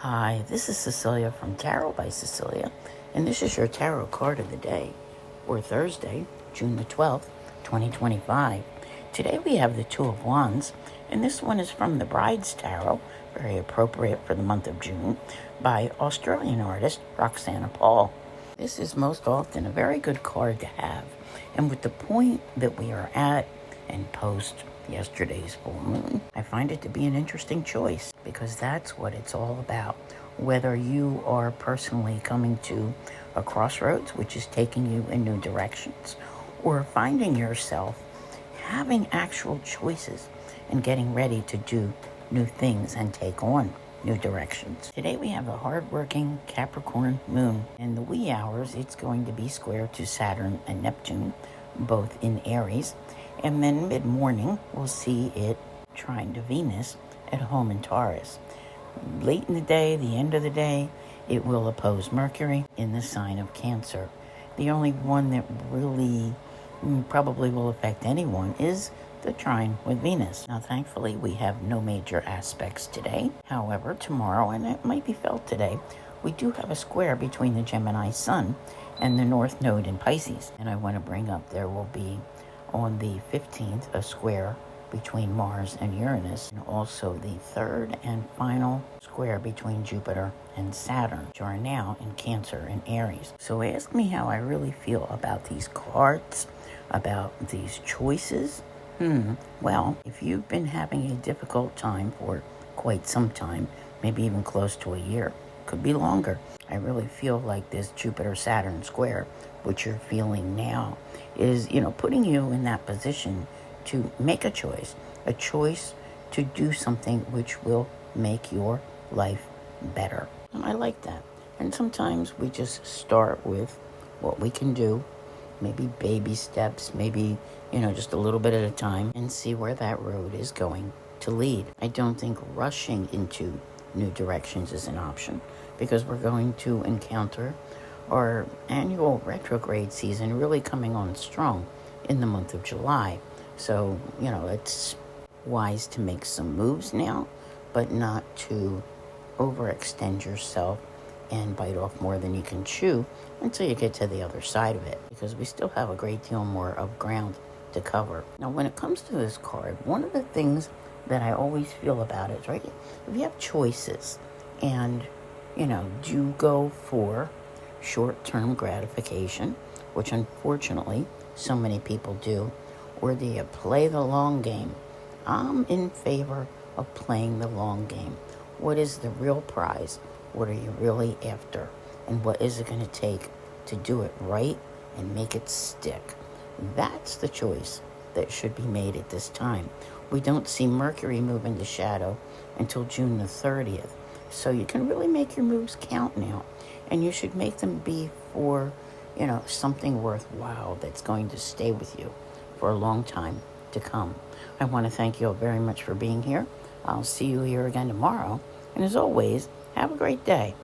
Hi, this is Cecilia from Tarot by Cecilia, and this is your tarot card of the day, for Thursday, June the 12th, 2025. Today we have the Two of Wands, and this one is from the Bride's Tarot, very appropriate for the month of June, by Australian artist Roxana Paul. This is most often a very good card to have, and with the point that we are at and post yesterday's full moon, I find it to be an interesting choice because that's what it's all about. Whether you are personally coming to a crossroads, which is taking you in new directions, or finding yourself having actual choices and getting ready to do new things and take on new directions. Today we have a hard-working Capricorn moon. In the wee hours, it's going to be square to Saturn and Neptune, both in Aries. And then mid-morning, we'll see it trine to Venus at home in Taurus. Late in the day, the end of the day, it will oppose Mercury in the sign of Cancer. The only one that really probably will affect anyone is the trine with Venus. Now, thankfully, we have no major aspects today. However, tomorrow, and it might be felt today, we do have a square between the Gemini Sun and the North Node in Pisces. And I want to bring up, there will be on the 15th a square between Mars and Uranus, and also the third and final square between Jupiter and Saturn, which are now in Cancer and Aries. So ask me how I really feel about these cards, about these choices. Well, if you've been having a difficult time for quite some time, maybe even close to a year, could be longer, I really feel like this Jupiter-Saturn square, which you're feeling now, is, putting you in that position to make a choice to do something which will make your life better. And I like that. And sometimes we just start with what we can do, maybe baby steps, maybe, just a little bit at a time, and see where that road is going to lead. I don't think rushing into new directions is an option, because we're going to encounter our annual retrograde season really coming on strong in the month of July. So, it's wise to make some moves now, but not to overextend yourself and bite off more than you can chew until you get to the other side of it, because we still have a great deal more of ground to cover. Now, when it comes to this card, one of the things that I always feel about it, right? If you have choices and, do you go for short-term gratification, which unfortunately so many people do, or do you play the long game? I'm in favor of playing the long game. What is the real prize? What are you really after? And what is it going to take to do it right and make it stick? That's the choice that should be made at this time. We don't see Mercury move into shadow until June the 30th. So you can really make your moves count now. And you should make them be for, something worthwhile that's going to stay with you for a long time to come. I want to thank you all very much for being here. I'll see you here again tomorrow. And as always, have a great day.